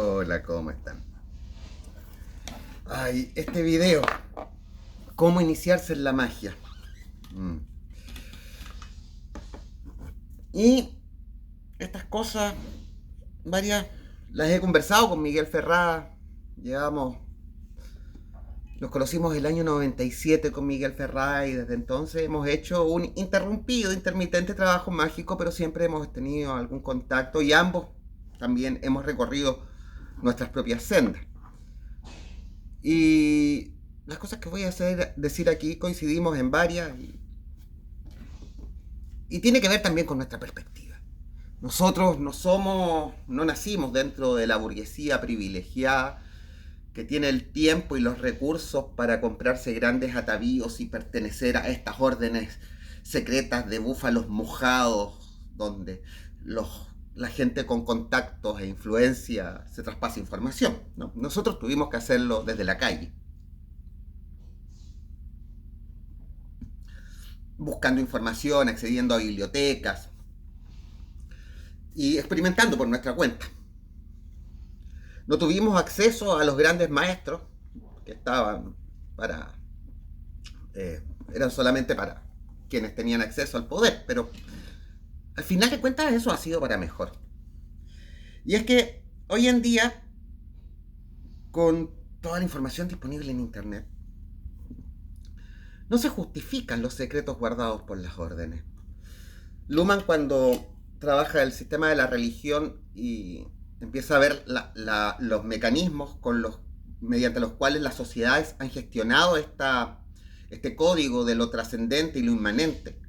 Hola, ¿cómo están? Ay, este video, ¿cómo iniciarse en la magia? Mm. Y estas cosas, varias, las he conversado con Miguel Ferrada. Llevamos, nos conocimos el año 97 con Miguel Ferrada y desde entonces hemos hecho un interrumpido, intermitente trabajo mágico, pero siempre hemos tenido algún contacto y ambos también hemos recorrido nuestras propias sendas. Y las cosas que voy a decir aquí coincidimos en varias y tiene que ver también con nuestra perspectiva. Nosotros no nacimos dentro de la burguesía privilegiada que tiene el tiempo y los recursos para comprarse grandes atavíos y pertenecer a estas órdenes secretas de búfalos mojados, donde la gente con contactos e influencia se traspasa información, ¿no? Nosotros tuvimos que hacerlo desde la calle, buscando información, accediendo a bibliotecas y experimentando por nuestra cuenta. No tuvimos acceso a los grandes maestros que estaban para... eran solamente para quienes tenían acceso al poder, pero al final de cuentas eso ha sido para mejor. Y es que hoy en día, con toda la información disponible en Internet, no se justifican los secretos guardados por las órdenes. Luhmann, cuando trabaja el sistema de la religión y empieza a ver los mecanismos mediante los cuales las sociedades han gestionado este código de lo trascendente y lo inmanente,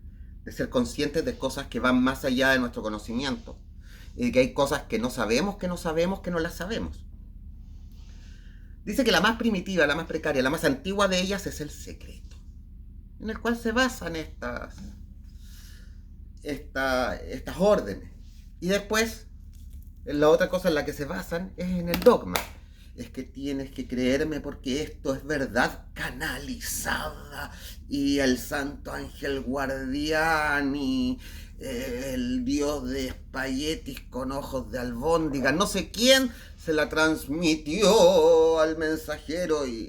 de ser conscientes de cosas que van más allá de nuestro conocimiento, y de que hay cosas que no sabemos, que no sabemos, que no las sabemos. Dice que la más primitiva, la más precaria, la más antigua de ellas es el secreto, en el cual se basan estas órdenes. Y después, la otra cosa en la que se basan es en el dogma. Es que tienes que creerme porque esto es verdad canalizada y el santo ángel guardián y el dios de espaguetis con ojos de albóndiga, no sé quién se la transmitió al mensajero y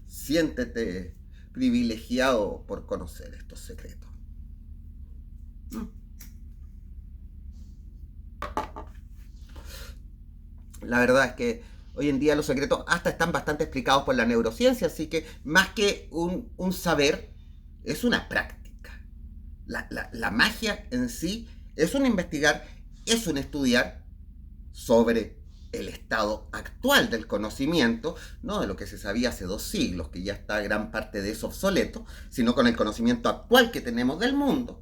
siéntete privilegiado por conocer estos secretos. La verdad es que hoy en día los secretos hasta están bastante explicados por la neurociencia, así que más que un saber, es una práctica. La magia en sí es un investigar, es un estudiar sobre el estado actual del conocimiento, no de lo que se sabía hace 2 siglos, que ya está gran parte de eso obsoleto, sino con el conocimiento actual que tenemos del mundo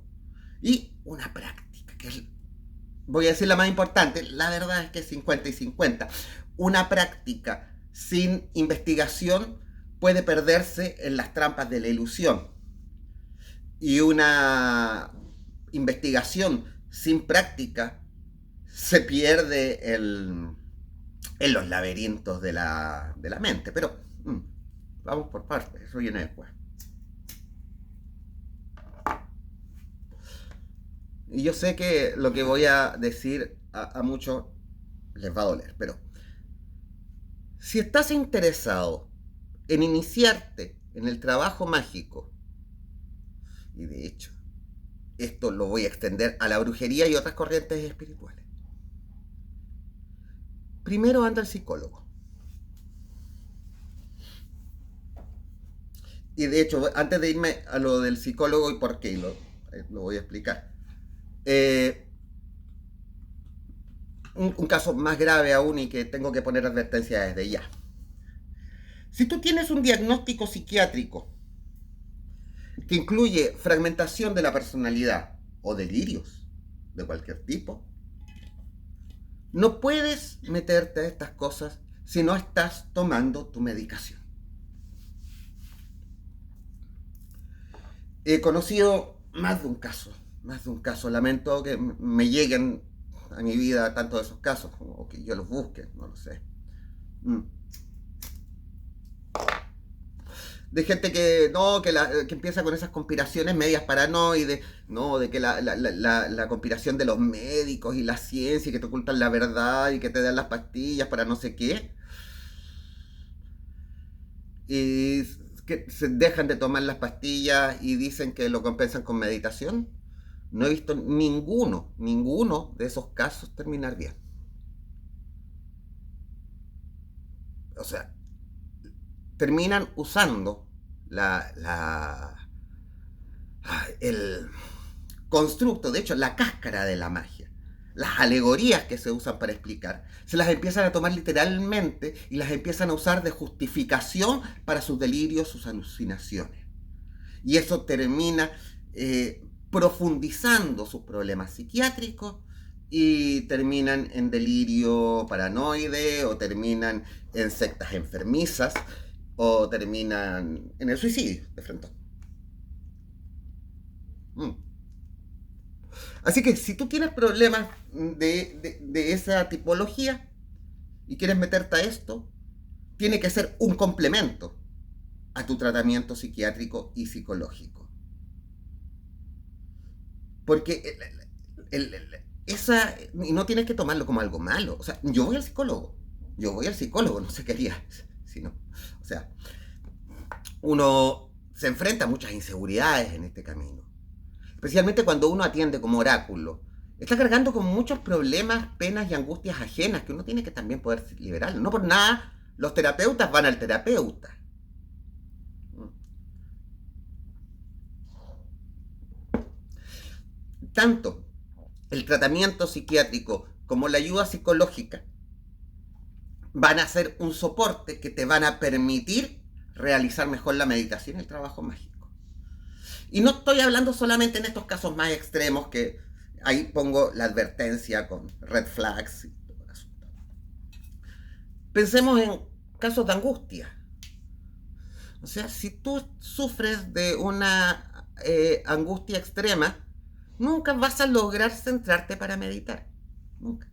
y una práctica, que es, voy a decir la más importante, la verdad es que es 50 y 50. Una práctica sin investigación puede perderse en las trampas de la ilusión. Y una investigación sin práctica se pierde en los laberintos de la mente. Pero vamos por partes, eso viene después. Y yo sé que lo que voy a decir a muchos les va a doler, pero si estás interesado en iniciarte en el trabajo mágico, y de hecho esto lo voy a extender a la brujería y otras corrientes espirituales, primero anda al psicólogo. Y de hecho, antes de irme a lo del psicólogo y por qué, lo voy a explicar. Eh, un caso más grave aún y que tengo que poner advertencia desde ya. Si tú tienes un diagnóstico psiquiátrico que incluye fragmentación de la personalidad o delirios de cualquier tipo, no puedes meterte a estas cosas si no estás tomando tu medicación. He conocido más de un caso. Lamento que me lleguen a mi vida tantos de esos casos, o que yo los busque, no lo sé. de gente que no, que empieza con esas conspiraciones medias paranoides, no, de que la conspiración de los médicos y la ciencia y que te ocultan la verdad y que te dan las pastillas para no sé qué. Y que se dejan de tomar las pastillas y dicen que lo compensan con meditación. No he visto ninguno de esos casos terminar bien. O sea, terminan usando el constructo, de hecho, la cáscara de la magia, las alegorías que se usan para explicar, se las empiezan a tomar literalmente y las empiezan a usar de justificación para sus delirios, sus alucinaciones. Y eso termina profundizando sus problemas psiquiátricos y terminan en delirio paranoide o terminan en sectas enfermizas o terminan en el suicidio de frente. Mm. Así que si tú tienes problemas de esa tipología y quieres meterte a esto, tiene que ser un complemento a tu tratamiento psiquiátrico y psicológico. Porque y no tienes que tomarlo como algo malo. O sea, yo voy al psicólogo, no sé qué haría si no. O sea, uno se enfrenta a muchas inseguridades en este camino. Especialmente cuando uno atiende como oráculo. Está cargando con muchos problemas, penas y angustias ajenas que uno tiene que también poder liberar. No por nada, los terapeutas van al terapeuta. Tanto el tratamiento psiquiátrico como la ayuda psicológica van a ser un soporte que te van a permitir realizar mejor la meditación y el trabajo mágico. Y no estoy hablando solamente en estos casos más extremos que ahí pongo la advertencia con red flags. Pensemos en casos de angustia. O sea, si tú sufres de una angustia extrema, nunca vas a lograr centrarte para meditar. Nunca.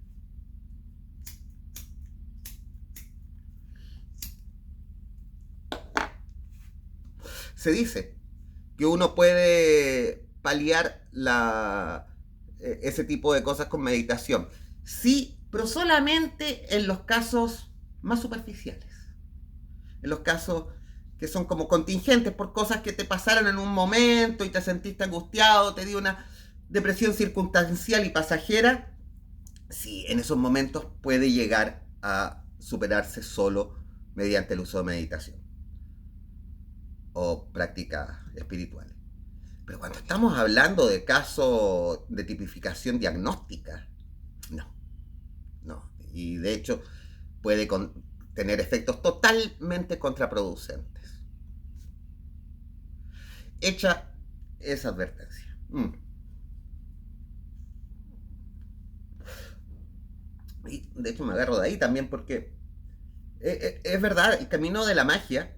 Se dice que uno puede paliar ese tipo de cosas con meditación. Sí, pero solamente en los casos más superficiales. En los casos que son como contingentes por cosas que te pasaron en un momento y te sentiste angustiado, te dio una depresión circunstancial y pasajera. Sí, en esos momentos puede llegar a superarse solo mediante el uso de meditación o prácticas espirituales. Pero cuando estamos hablando de casos de tipificación diagnóstica, no, no. Y de hecho puede tener efectos totalmente contraproducentes. Hecha esa advertencia. Y de hecho me agarro de ahí también porque es verdad, el camino de la magia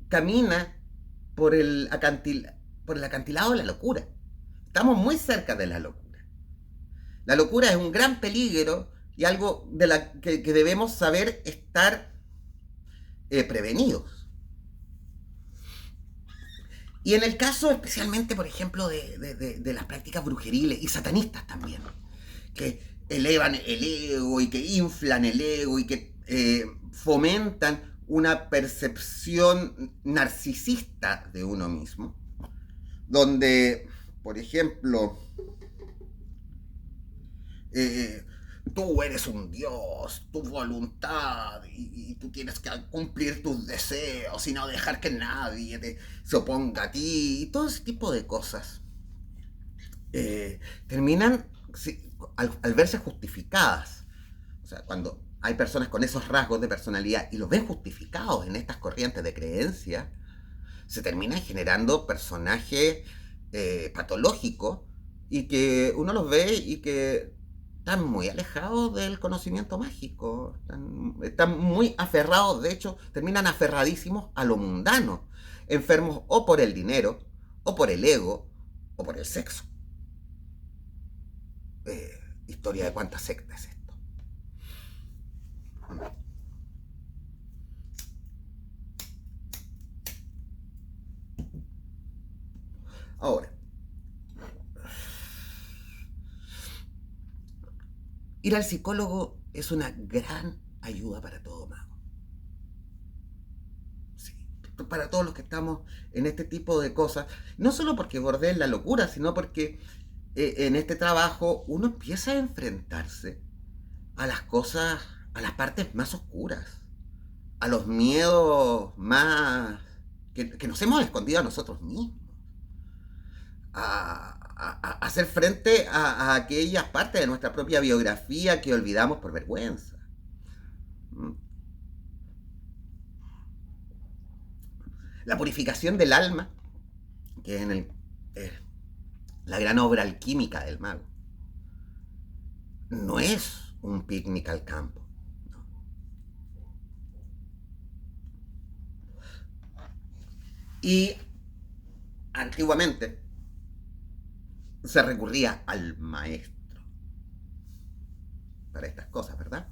camina por el acantilado de la locura. Estamos muy cerca de la locura. La locura es un gran peligro y algo de la que debemos saber estar prevenidos. Y en el caso especialmente, por ejemplo, de las prácticas brujeriles y satanistas también, que elevan el ego y que inflan el ego y que fomentan una percepción narcisista de uno mismo, donde, por ejemplo, eh, tú eres un dios, tu voluntad, y tú tienes que cumplir tus deseos y no dejar que nadie se oponga a ti, y todo ese tipo de cosas terminan al verse justificadas. O sea, cuando hay personas con esos rasgos de personalidad y los ven justificados en estas corrientes de creencia, se terminan generando personajes patológicos y que uno los ve y que están muy alejados del conocimiento mágico, están muy aferrados, de hecho, terminan aferradísimos a lo mundano, enfermos o por el dinero, o por el ego, o por el sexo. Historia de cuántas sectas es esto. Ahora, ir al psicólogo es una gran ayuda para todo mago. Sí, para todos los que estamos en este tipo de cosas, no solo porque bordeen la locura, sino porque en este trabajo uno empieza a enfrentarse a las cosas, a las partes más oscuras, a los miedos más que nos hemos escondido a nosotros mismos, a hacer frente a aquellas partes de nuestra propia biografía que olvidamos por vergüenza. La purificación del alma, que es la gran obra alquímica del mago, no es un picnic al campo. No. Y antiguamente se recurría al maestro para estas cosas, ¿verdad?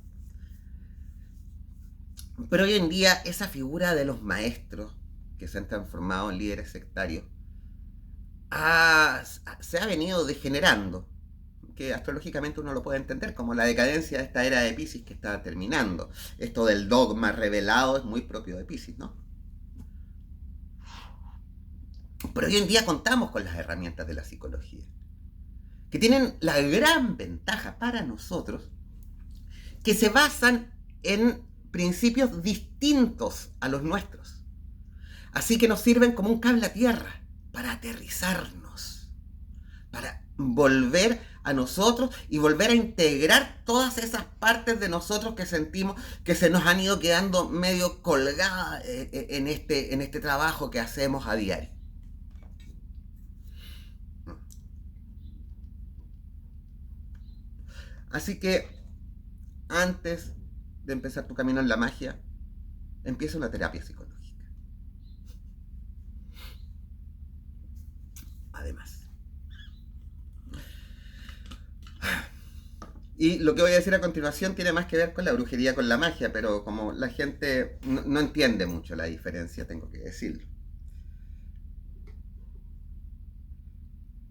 Pero hoy en día esa figura de los maestros que se han transformado en líderes sectarios se ha venido degenerando, que astrológicamente uno lo puede entender como la decadencia de esta era de Piscis que está terminando. Esto del dogma revelado es muy propio de Piscis, ¿no? Pero hoy en día contamos con las herramientas de la psicología, que tienen la gran ventaja para nosotros, que se basan en principios distintos a los nuestros. Así que nos sirven como un cable a tierra para aterrizarnos, para volver a nosotros y volver a integrar todas esas partes de nosotros que sentimos que se nos han ido quedando medio colgadas en este trabajo que hacemos a diario. Así que antes de empezar tu camino en la magia, empieza una terapia psicológica. Además. Y lo que voy a decir a continuación tiene más que ver con la brujería, con la magia, pero como la gente no entiende mucho la diferencia, tengo que decirlo.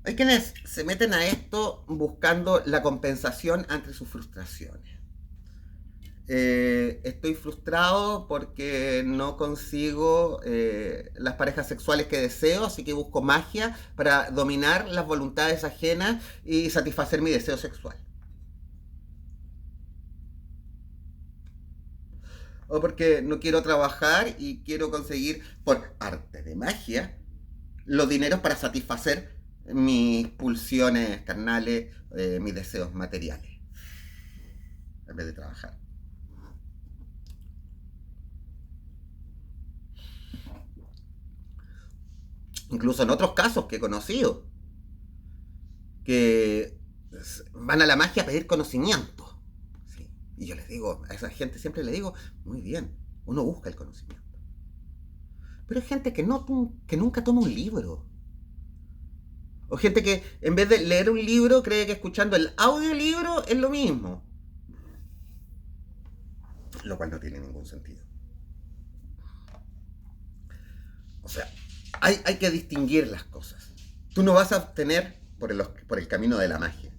Hay quienes se meten a esto buscando la compensación ante sus frustraciones. Estoy frustrado porque no consigo las parejas sexuales que deseo, así que busco magia para dominar las voluntades ajenas y satisfacer mi deseo sexual. O porque no quiero trabajar y quiero conseguir, por arte de magia, los dineros para satisfacer mis pulsiones carnales, mis deseos materiales, en vez de trabajar. Incluso en otros casos que he conocido, que van a la magia a pedir conocimiento. ¿Sí? Y yo les digo, a esa gente siempre les digo, muy bien, uno busca el conocimiento. Pero hay gente que nunca toma un libro. O gente que en vez de leer un libro cree que escuchando el audiolibro es lo mismo. Lo cual no tiene ningún sentido. O sea, hay que distinguir las cosas. Tú no vas a obtener por el camino de la magia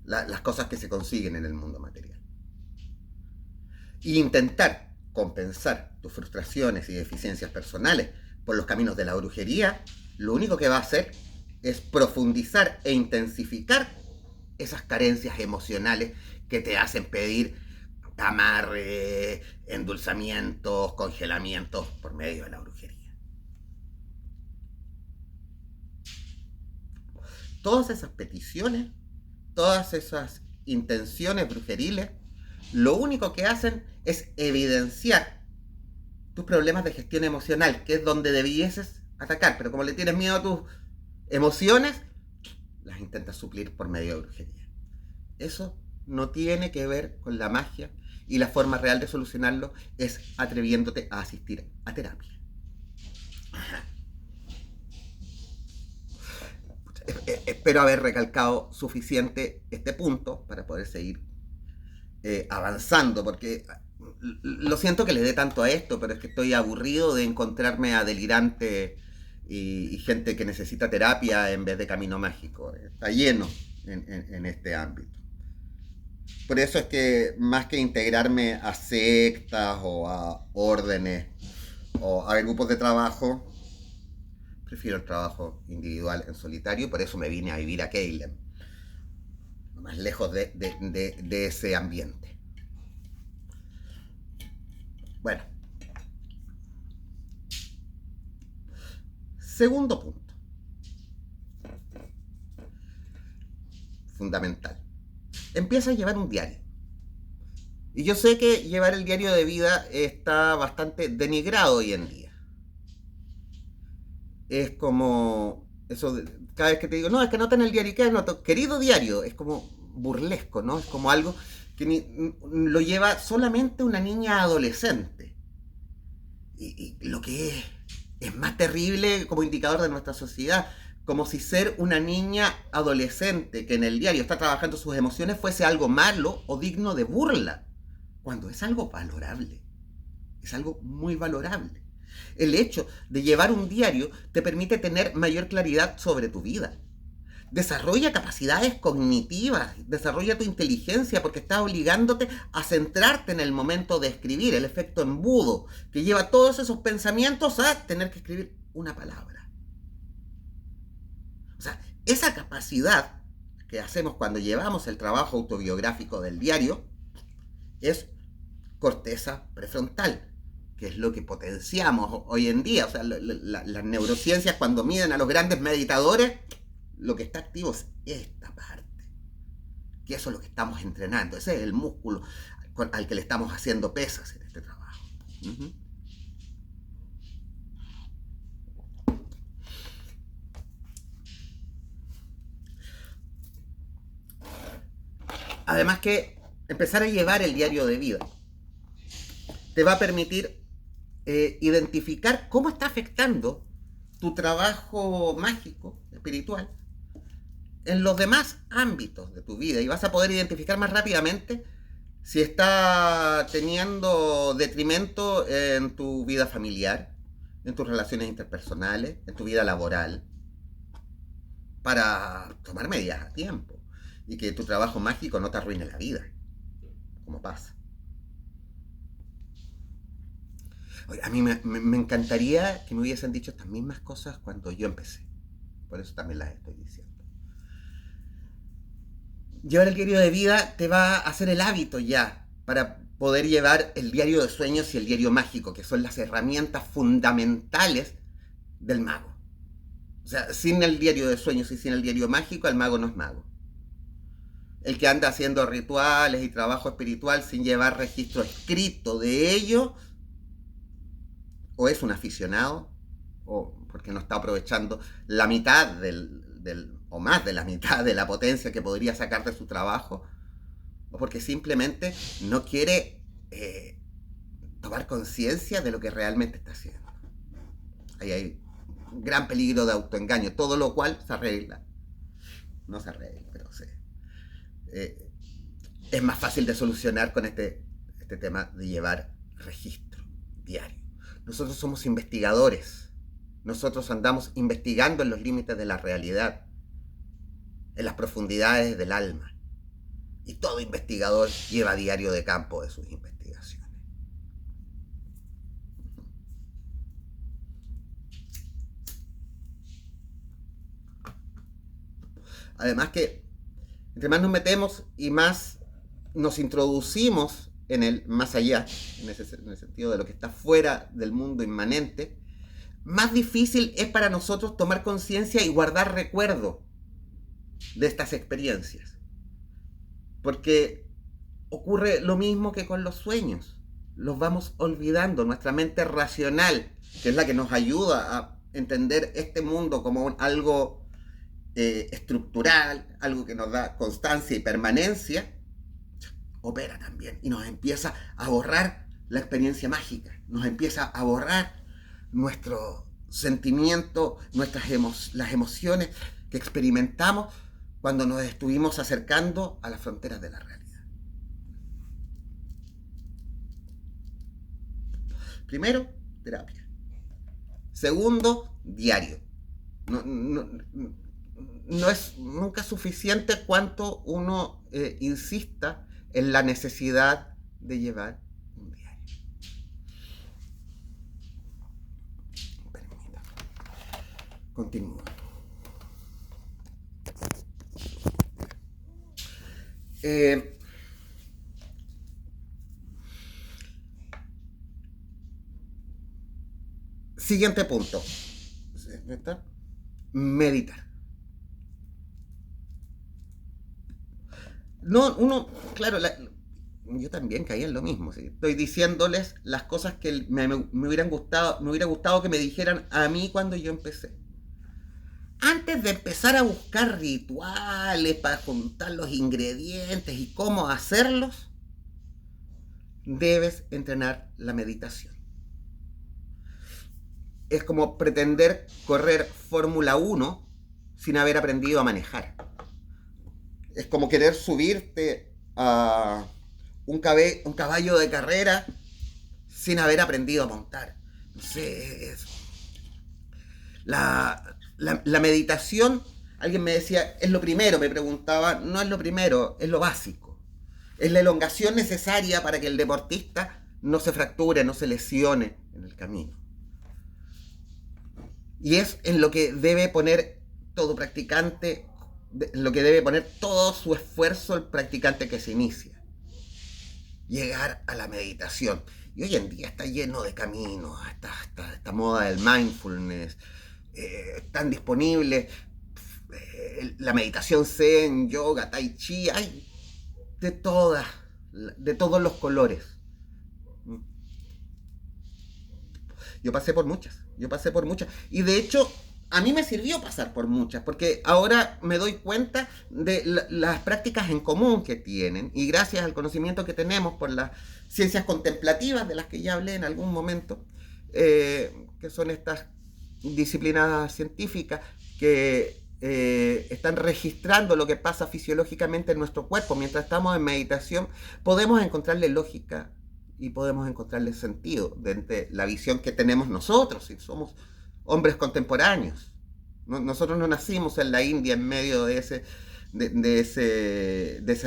las cosas que se consiguen en el mundo material. Y intentar compensar tus frustraciones y deficiencias personales por los caminos de la brujería, lo único que va a hacer es profundizar e intensificar esas carencias emocionales que te hacen pedir amarre, endulzamientos, congelamientos por medio de la brujería. Todas esas peticiones, todas esas intenciones brujeriles, lo único que hacen es evidenciar tus problemas de gestión emocional, que es donde debieses atacar, pero como le tienes miedo a tus emociones, las intentas suplir por medio de brujería. Eso no tiene que ver con la magia, y la forma real de solucionarlo es atreviéndote a asistir a terapia. Espero haber recalcado suficiente este punto para poder seguir avanzando, porque lo siento que le dé tanto a esto, pero es que estoy aburrido de encontrarme a delirante y gente que necesita terapia en vez de camino mágico. Está lleno en este ámbito. Por eso es que más que integrarme a sectas o a órdenes o a grupos de trabajo, prefiero el trabajo individual en solitario, por eso me vine a vivir a Keilen, más lejos de ese ambiente. Bueno, segundo punto, fundamental. Empieza a llevar un diario. Y yo sé que llevar el diario de vida está bastante denigrado hoy en día. Es como eso, cada vez que te digo, no, es que anota en el diario, ¿qué anoto? Querido diario, es como burlesco, ¿no? Es como algo que lo lleva solamente una niña adolescente. Y lo que es más terrible como indicador de nuestra sociedad, como si ser una niña adolescente que en el diario está trabajando sus emociones fuese algo malo o digno de burla, cuando es algo valorable, es algo muy valorable. El hecho de llevar un diario te permite tener mayor claridad sobre tu vida. Desarrolla capacidades cognitivas, desarrolla tu inteligencia porque estás obligándote a centrarte en el momento de escribir, el efecto embudo, que lleva todos esos pensamientos a tener que escribir una palabra. O sea, esa capacidad que hacemos cuando llevamos el trabajo autobiográfico del diario es corteza prefrontal, que es lo que potenciamos hoy en día. O sea, las neurociencias cuando miden a los grandes meditadores, lo que está activo es esta parte, que eso es lo que estamos entrenando, ese es el músculo al que le estamos haciendo pesas en este trabajo. Además que empezar a llevar el diario de vida te va a permitir identificar cómo está afectando tu trabajo mágico, espiritual, en los demás ámbitos de tu vida, y vas a poder identificar más rápidamente si está teniendo detrimento en tu vida familiar, en tus relaciones interpersonales, en tu vida laboral, para tomar medidas a tiempo y que tu trabajo mágico no te arruine la vida, como pasa. Oye, a mí me encantaría que me hubiesen dicho estas mismas cosas cuando yo empecé, por eso también las estoy diciendo. Llevar el diario de vida te va a hacer el hábito ya para poder llevar el diario de sueños y el diario mágico, que son las herramientas fundamentales del mago. O sea, sin el diario de sueños y sin el diario mágico, el mago no es mago. El que anda haciendo rituales y trabajo espiritual sin llevar registro escrito de ello, o es un aficionado, o porque no está aprovechando la mitad o más de la mitad de la potencia que podría sacar de su trabajo, o porque simplemente no quiere tomar conciencia de lo que realmente está haciendo. Ahí hay un gran peligro de autoengaño, todo lo cual se arregla. No se arregla, pero es más fácil de solucionar con este tema de llevar registro diario. Nosotros somos investigadores. Nosotros andamos investigando en los límites de la realidad, en las profundidades del alma. Y todo investigador lleva diario de campo de sus investigaciones. Además que, entre más nos metemos y más nos introducimos en el más allá, en el sentido de lo que está fuera del mundo inmanente, más difícil es para nosotros tomar conciencia y guardar recuerdo de estas experiencias. Porque ocurre lo mismo que con los sueños. Los vamos olvidando. Nuestra mente racional, que es la que nos ayuda a entender este mundo como algo estructural, algo que nos da constancia y permanencia, opera también y nos empieza a borrar la experiencia mágica, nos empieza a borrar nuestro sentimiento, las emociones que experimentamos cuando nos estuvimos acercando a las fronteras de la realidad. Primero, terapia. Segundo, diario. No, no, no es nunca suficiente cuanto uno insista en la necesidad de llevar un diario. Permítame. Continúo. Siguiente punto. Meditar. No, uno, claro, yo también caí en lo mismo. ¿Sí? Estoy diciéndoles las cosas que me hubieran gustado, me hubiera gustado que me dijeran a mí cuando yo empecé. Antes de empezar a buscar rituales para juntar los ingredientes y cómo hacerlos, debes entrenar la meditación. Es como pretender correr Fórmula 1 sin haber aprendido a manejar. Es como querer subirte a un caballo de carrera sin haber aprendido a montar. No sé, la meditación, alguien me decía, es lo primero, me preguntaba, no es lo primero, es lo básico. Es la elongación necesaria para que el deportista no se fracture, no se lesione en el camino. Y es en lo que debe poner todo practicante, en lo que debe poner todo su esfuerzo el practicante que se inicia. Llegar a la meditación. Y hoy en día está lleno de caminos, esta moda del mindfulness, están disponibles la meditación zen, yoga, tai chi, hay de todos los colores. Yo pasé por muchas. Y de hecho, a mí me sirvió pasar por muchas, porque ahora me doy cuenta de las prácticas en común que tienen, y gracias al conocimiento que tenemos por las ciencias contemplativas, de las que ya hablé en algún momento, que son estas disciplinas científicas que están registrando lo que pasa fisiológicamente en nuestro cuerpo. Mientras estamos en meditación, podemos encontrarle lógica y podemos encontrarle sentido de la visión que tenemos nosotros, si somos hombres contemporáneos. Nosotros no nacimos en la India en medio de ese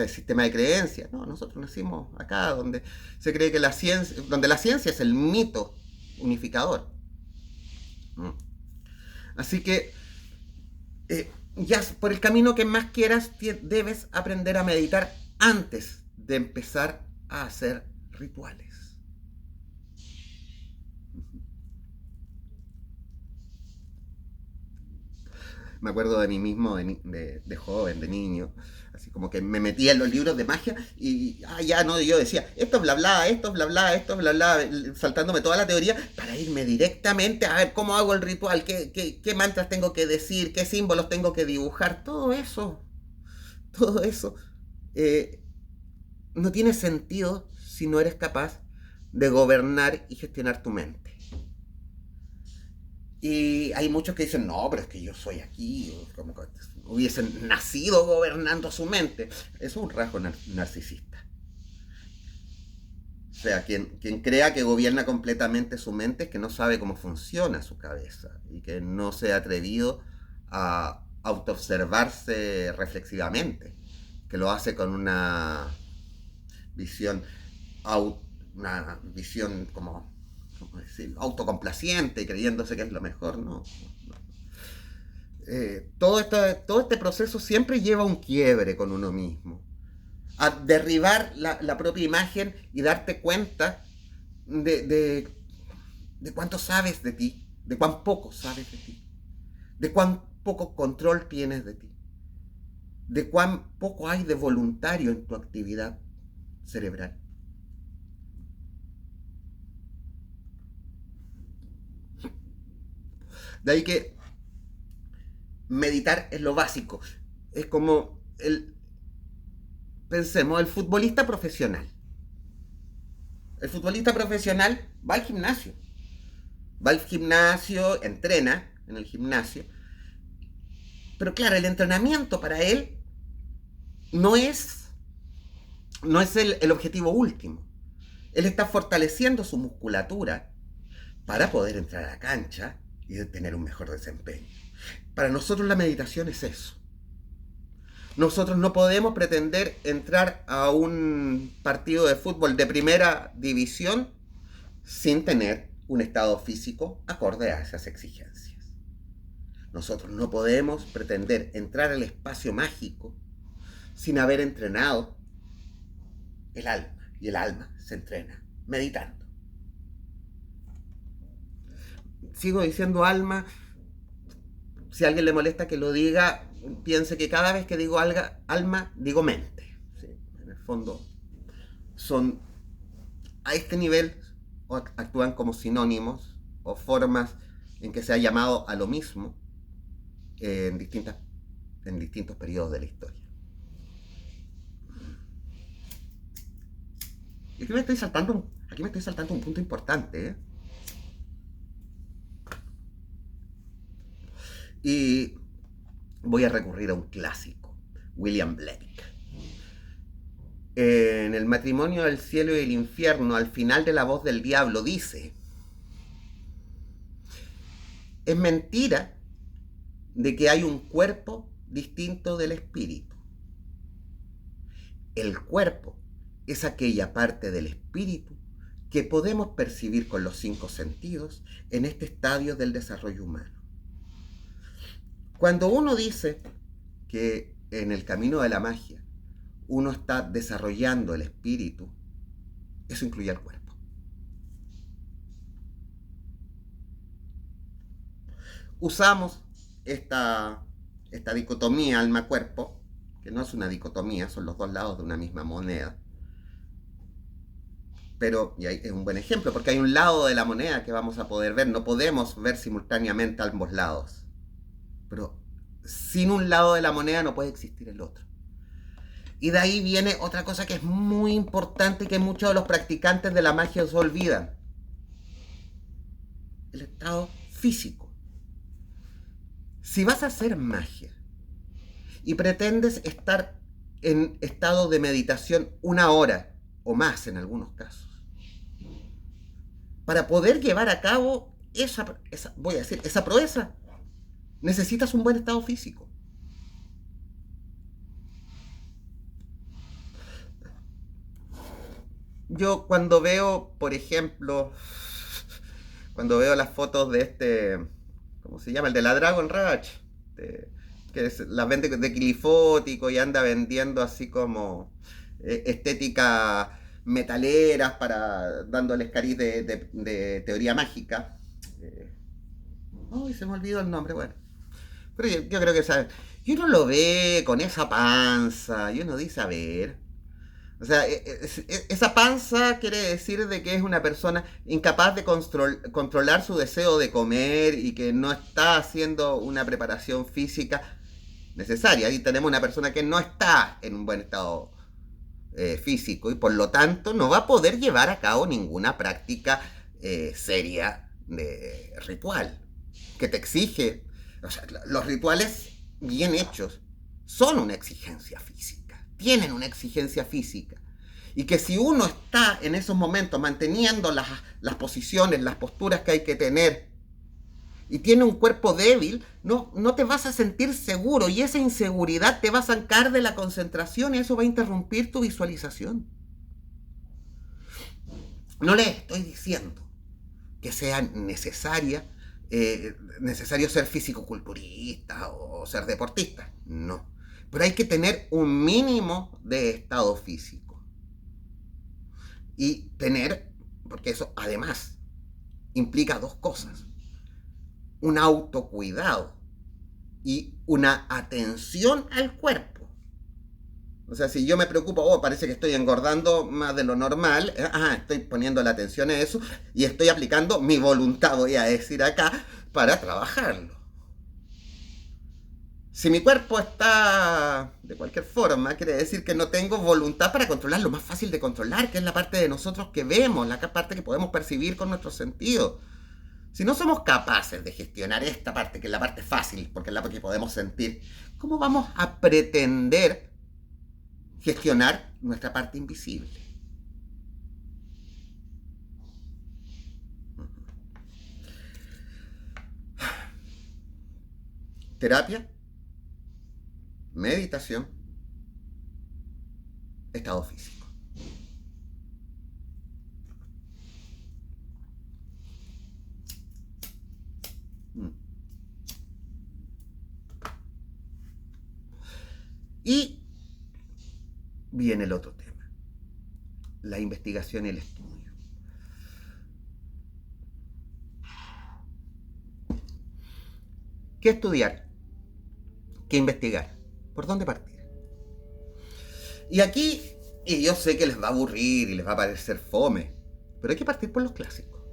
sistema de creencias. No, nosotros nacimos acá, donde se cree que la ciencia es el mito unificador. Así que ya por el camino que más quieras, debes aprender a meditar antes de empezar a hacer rituales. Me acuerdo de mí mismo de joven, de niño, así como que me metía en los libros de magia y yo decía, esto es bla bla, esto es bla bla, esto es bla bla, saltándome toda la teoría para irme directamente a ver cómo hago el ritual, qué mantras tengo que decir, qué símbolos tengo que dibujar, todo eso no tiene sentido si no eres capaz de gobernar y gestionar tu mente. Y hay muchos que dicen, no, pero es que yo soy aquí, como que hubiesen nacido gobernando su mente. Eso es un rasgo narcisista. O sea, quien crea que gobierna completamente su mente es que no sabe cómo funciona su cabeza y que no se ha atrevido a autoobservarse reflexivamente, que lo hace con una visión como autocomplaciente, creyéndose que es lo mejor. No. Todo este proceso siempre lleva a un quiebre con uno mismo, a derribar la propia imagen y darte cuenta de cuánto sabes de ti, de cuán poco sabes de ti, de cuán poco control tienes de ti, de cuán poco hay de voluntario en tu actividad cerebral. De ahí que meditar es lo básico. Es como pensemos, el futbolista profesional. El futbolista profesional va al gimnasio. Entrena en el gimnasio. Pero claro, el entrenamiento para él no es el objetivo último. Él está fortaleciendo su musculatura para poder entrar a la cancha y tener un mejor desempeño. Para nosotros la meditación es eso. Nosotros no podemos pretender entrar a un partido de fútbol de primera división sin tener un estado físico acorde a esas exigencias. Nosotros no podemos pretender entrar al espacio mágico sin haber entrenado el alma. Y el alma se entrena meditando. Sigo diciendo alma. Si a alguien le molesta que lo diga, piense que cada vez que digo alma, digo mente. ¿Sí? En el fondo, son a este nivel actúan como sinónimos o formas en que se ha llamado a lo mismo en distintos periodos de la historia. Y aquí me estoy saltando un punto importante, ¿eh? Y voy a recurrir a un clásico, William Blake. En El matrimonio del cielo y el infierno, al final de La voz del diablo, dice: es mentira de que hay un cuerpo distinto del espíritu. El cuerpo es aquella parte del espíritu que podemos percibir con los 5 sentidos en este estadio del desarrollo humano. Cuando uno dice que en el camino de la magia uno está desarrollando el espíritu, eso incluye al cuerpo. Usamos esta dicotomía alma-cuerpo, que no es una dicotomía, son los dos lados de una misma moneda. Pero y ahí es un buen ejemplo, porque hay un lado de la moneda que vamos a poder ver. No podemos ver simultáneamente ambos lados. Pero sin un lado de la moneda no puede existir el otro. Y de ahí viene otra cosa que es muy importante y que muchos de los practicantes de la magia se olvidan: el estado físico. Si vas a hacer magia y pretendes estar en estado de meditación 1 hora o más en algunos casos, para poder llevar a cabo esa proeza, necesitas un buen estado físico. Yo cuando veo, por ejemplo, las fotos de ¿cómo se llama? El de la Dragon Rage, que las vende de Clifótico y anda vendiendo así como estética metaleras dándoles cariz de teoría mágica. Se me olvidó el nombre, bueno. Pero yo creo que ¿sabes? Y uno lo ve con esa panza y uno dice, a ver. O sea, esa panza quiere decir de que es una persona incapaz de controlar su deseo de comer y que no está haciendo una preparación física necesaria. Y tenemos una persona que no está en un buen estado físico y por lo tanto no va a poder llevar a cabo ninguna práctica seria de ritual que te exige. O sea, los rituales bien hechos son una exigencia física, tienen una exigencia física. Y que si uno está en esos momentos manteniendo las posiciones, las posturas que hay que tener, y tiene un cuerpo débil, no te vas a sentir seguro, y esa inseguridad te va a sacar de la concentración y eso va a interrumpir tu visualización. No les estoy diciendo que sea necesario ser físico-culturista o ser deportista, no. Pero hay que tener un mínimo de estado físico. Y porque eso además implica 2 cosas: un autocuidado y una atención al cuerpo. O sea, si yo me preocupo, parece que estoy engordando más de lo normal, estoy poniendo la atención a eso y estoy aplicando mi voluntad, voy a decir acá, para trabajarlo. Si mi cuerpo está de cualquier forma, quiere decir que no tengo voluntad para controlar lo más fácil de controlar, que es la parte de nosotros que vemos, la parte que podemos percibir con nuestros sentidos. Si no somos capaces de gestionar esta parte, que es la parte fácil, porque es la parte que podemos sentir, ¿cómo vamos a pretender gestionar nuestra parte invisible? terapia, meditación, estado físico. Y viene el otro tema, la investigación y el estudio. ¿Qué estudiar? ¿Qué investigar? ¿Por dónde partir? Y aquí, y yo sé que les va a aburrir y les va a parecer fome, pero hay que partir por los clásicos.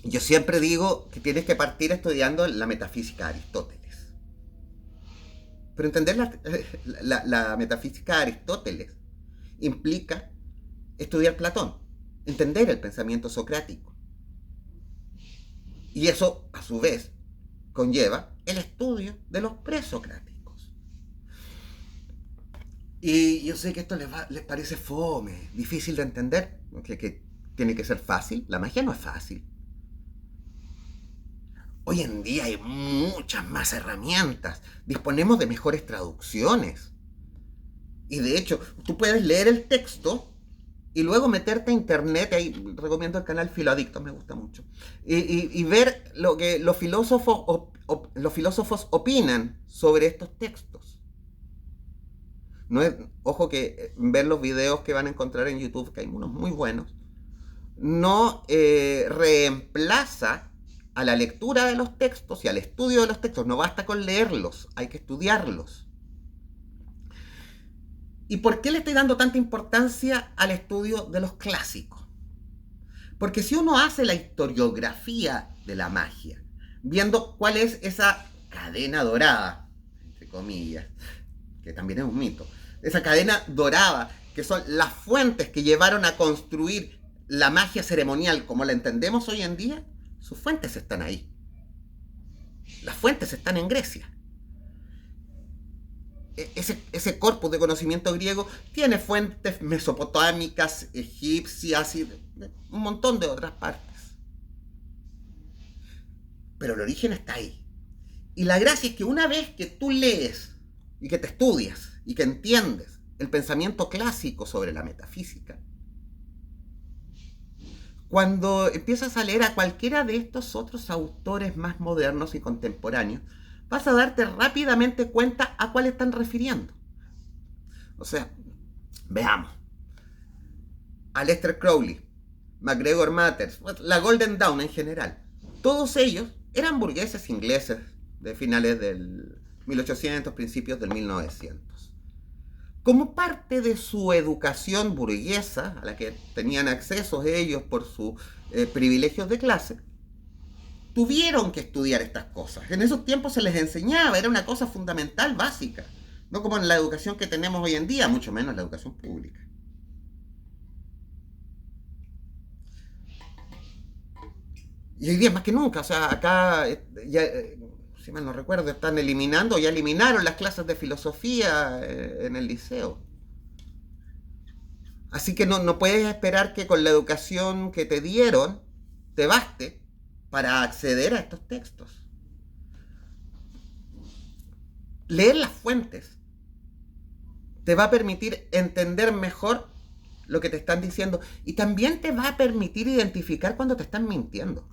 Yo siempre digo que tienes que partir estudiando la metafísica de Aristóteles. Pero entender la metafísica de Aristóteles implica estudiar Platón, entender el pensamiento socrático. Y eso, a su vez, conlleva el estudio de los presocráticos. Y yo sé que esto les parece fome, difícil de entender, que tiene que ser fácil. La magia no es fácil. Hoy en día hay muchas más herramientas, disponemos de mejores traducciones. Y de hecho, tú puedes leer el texto y luego meterte a internet, ahí recomiendo el canal Filoadicto, me gusta mucho, y ver lo que los filósofos opinan sobre estos textos. No es, ojo que ver los videos que van a encontrar en YouTube, que hay unos muy buenos, no reemplaza a la lectura de los textos y al estudio de los textos. No basta con leerlos, hay que estudiarlos. ¿Y por qué le estoy dando tanta importancia al estudio de los clásicos? Porque si uno hace la historiografía de la magia, viendo cuál es esa cadena dorada, entre comillas, que también es un mito, esa cadena dorada, que son las fuentes que llevaron a construir la magia ceremonial como la entendemos hoy en día, sus fuentes están ahí. Las fuentes están en Grecia. Ese corpus de conocimiento griego tiene fuentes mesopotámicas, egipcias y un montón de otras partes. Pero el origen está ahí. Y la gracia es que una vez que tú lees y que te estudias y que entiendes el pensamiento clásico sobre la metafísica, cuando empiezas a leer a cualquiera de estos otros autores más modernos y contemporáneos, vas a darte rápidamente cuenta a cuál están refiriendo. O sea, veamos. Aleister Crowley, MacGregor Matters, la Golden Dawn en general. Todos ellos eran burgueses ingleses de finales del 1800, principios del 1900. Como parte de su educación burguesa, a la que tenían acceso ellos por sus privilegios de clase, tuvieron que estudiar estas cosas. En esos tiempos se les enseñaba, era una cosa fundamental, básica. No como en la educación que tenemos hoy en día, mucho menos la educación pública. Y hoy día más que nunca, o sea, acá ya... si mal no recuerdo, están eliminando, ya eliminaron las clases de filosofía en el liceo. Así que no puedes esperar que con la educación que te dieron te baste para acceder a estos textos. Leer las fuentes te va a permitir entender mejor lo que te están diciendo y también te va a permitir identificar cuando te están mintiendo.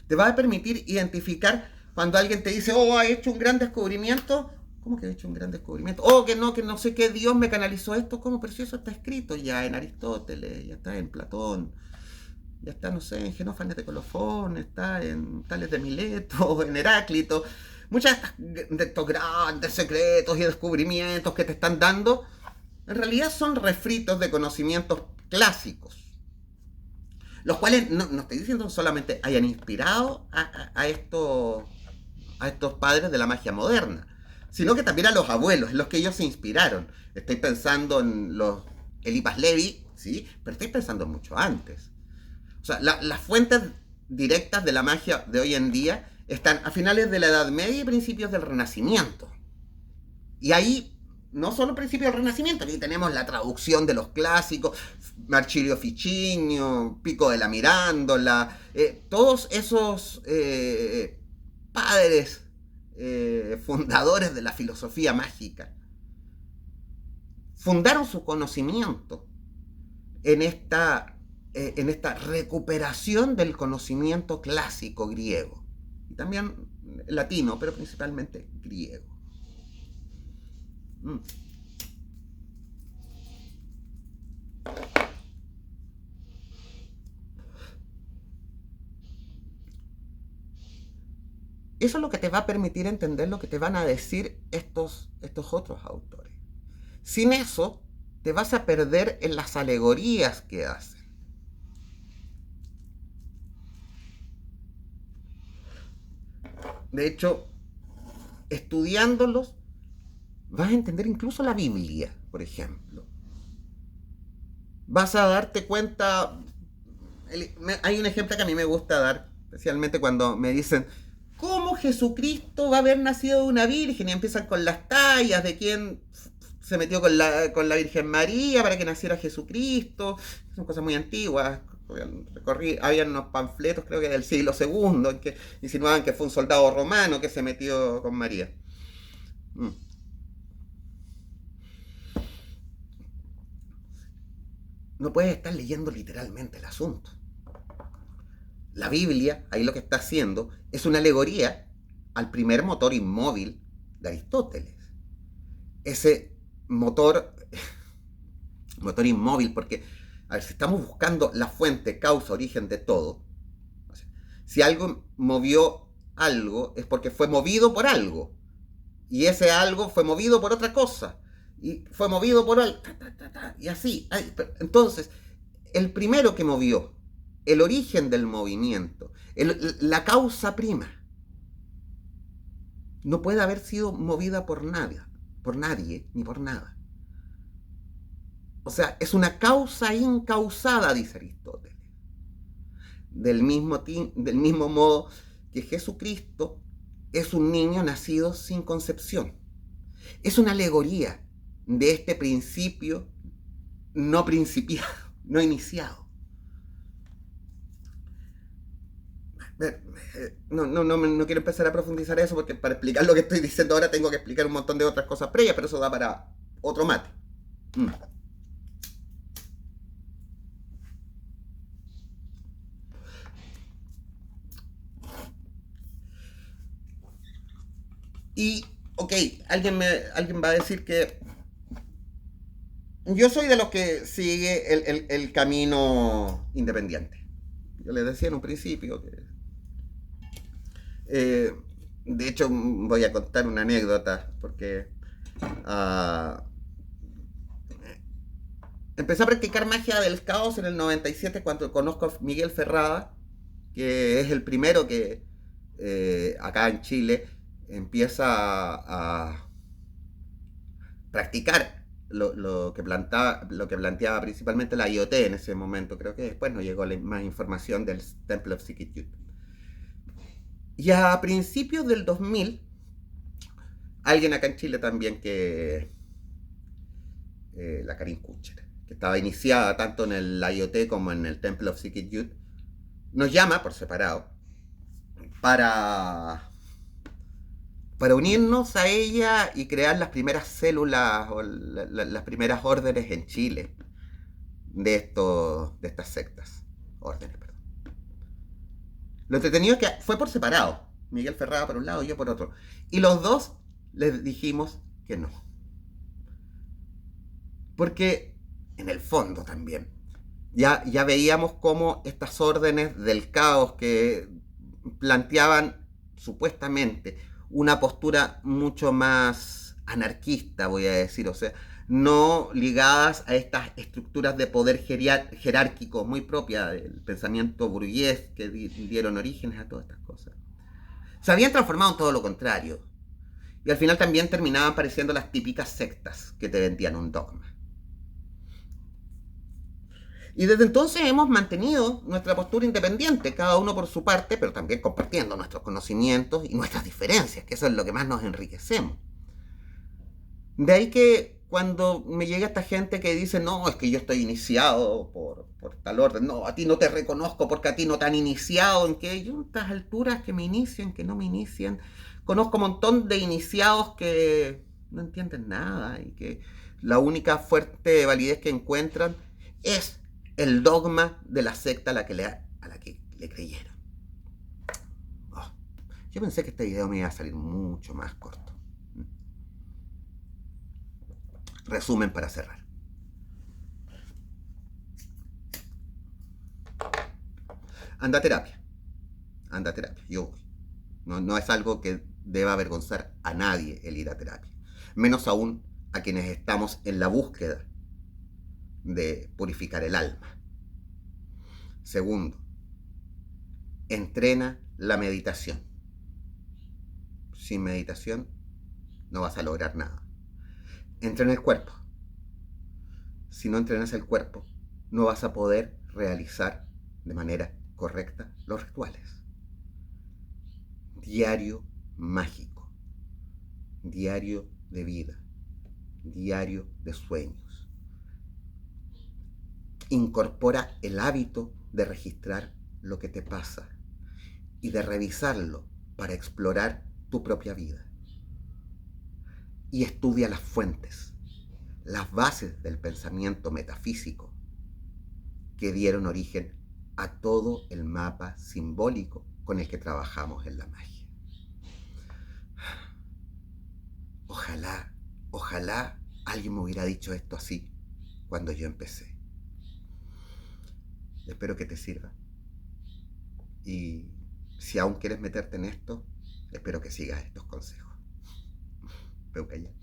Te va a permitir identificar cuando alguien te dice, oh, ha hecho un gran descubrimiento. ¿Cómo que ha hecho un gran descubrimiento? Oh, que no sé qué Dios me canalizó esto. ¿Cómo? Pero si eso está escrito ya en Aristóteles, ya está en Platón, ya está, no sé, en Genófanes de Colofón, está en Tales de Mileto, en Heráclito. Muchas de estos grandes secretos y descubrimientos que te están dando, en realidad son refritos de conocimientos clásicos, los cuales no estoy diciendo solamente hayan inspirado a estos padres de la magia moderna, sino que también a los abuelos, en los que ellos se inspiraron. Estoy pensando en los Eliphas Levi, ¿sí? Pero estoy pensando mucho antes. O sea, las fuentes directas de la magia de hoy en día están a finales de la Edad Media y principios del Renacimiento. Y ahí no solo principios del Renacimiento, aquí tenemos la traducción de los clásicos, Marsilio Ficino, Pico de la Mirandola, todos esos padres fundadores de la filosofía mágica fundaron su conocimiento en esta recuperación del conocimiento clásico griego, y también latino, pero principalmente griego. Eso es lo que te va a permitir entender lo que te van a decir estos otros autores. Sin eso, te vas a perder en las alegorías que hacen. De hecho, estudiándolos, vas a entender incluso la Biblia, por ejemplo. Vas a darte cuenta. Hay un ejemplo que a mí me gusta dar, especialmente cuando me dicen: ¿cómo Jesucristo va a haber nacido de una virgen? Y empiezan con las tallas de quién se metió con la Virgen María para que naciera Jesucristo. Son cosas muy antiguas. Habían unos panfletos, creo que del siglo II, en que insinuaban que fue un soldado romano que se metió con María. No puedes estar leyendo literalmente el asunto. La Biblia, ahí lo que está haciendo, es una alegoría al primer motor inmóvil de Aristóteles. Ese motor inmóvil, porque, a ver, si estamos buscando la fuente, causa, origen de todo, o sea, si algo movió algo, es porque fue movido por algo, y ese algo fue movido por otra cosa, y fue movido por algo, y así. Entonces, el primero que movió, el origen del movimiento, la causa prima, no puede haber sido movida por nadie, ni por nada. O sea, es una causa incausada, dice Aristóteles. Del mismo modo que Jesucristo es un niño nacido sin concepción. Es una alegoría de este principio no principiado, no iniciado. No quiero empezar a profundizar eso, porque para explicar lo que estoy diciendo ahora tengo que explicar un montón de otras cosas previas, pero eso da para otro mate. Y, ok, alguien va a decir que yo soy de los que sigue el camino independiente. Yo les decía en un principio que... de hecho, voy a contar una anécdota, porque empecé a practicar magia del caos en el 97 cuando conozco a Miguel Ferrada, que es el primero que acá en Chile empieza a practicar lo que planteaba principalmente la IoT en ese momento. Creo que después nos llegó más información del Temple of Psychic Youth. Y a principios del 2000, alguien acá en Chile también la Karin Kucher, que estaba iniciada tanto en el IoT como en el Temple of Psychic Youth, nos llama por separado para unirnos a ella y crear las primeras células o las primeras órdenes en Chile de estas sectas. Órdenes, perdón. Lo entretenido es que fue por separado. Miguel Ferrada por un lado y yo por otro. Y los dos les dijimos que no. Porque, en el fondo también, ya veíamos cómo estas órdenes del caos que planteaban supuestamente una postura mucho más anarquista, voy a decir, o sea, no ligadas a estas estructuras de poder jerárquico muy propias del pensamiento burgués que dieron orígenes a todas estas cosas. Se habían transformado en todo lo contrario. Y al final también terminaban pareciendo las típicas sectas que te vendían un dogma. Y desde entonces hemos mantenido nuestra postura independiente, cada uno por su parte, pero también compartiendo nuestros conocimientos y nuestras diferencias, que eso es lo que más nos enriquecemos. De ahí que cuando me llega esta gente que dice, no, es que yo estoy iniciado por tal orden, no, a ti no te reconozco porque a ti no te han iniciado, en que yo a estas alturas que me inicien, que no me inicien, conozco un montón de iniciados que no entienden nada y que la única fuerte validez que encuentran es el dogma de la secta a la que le creyeron. Oh, yo pensé que este video me iba a salir mucho más corto. Resumen para cerrar. Anda a terapia. Anda a terapia. Yo voy. No es algo que deba avergonzar a nadie el ir a terapia. Menos aún a quienes estamos en la búsqueda de purificar el alma. Segundo, entrena la meditación. Sin meditación no vas a lograr nada. Entrena el cuerpo. Si no entrenas el cuerpo, no vas a poder realizar de manera correcta los rituales. Diario mágico, diario de vida, diario de sueños. Incorpora el hábito de registrar lo que te pasa y de revisarlo para explorar tu propia vida. Y estudia las fuentes, las bases del pensamiento metafísico que dieron origen a todo el mapa simbólico con el que trabajamos en la magia. Ojalá alguien me hubiera dicho esto así cuando yo empecé. Espero que te sirva. Y si aún quieres meterte en esto, espero que sigas estos consejos. Peucayá.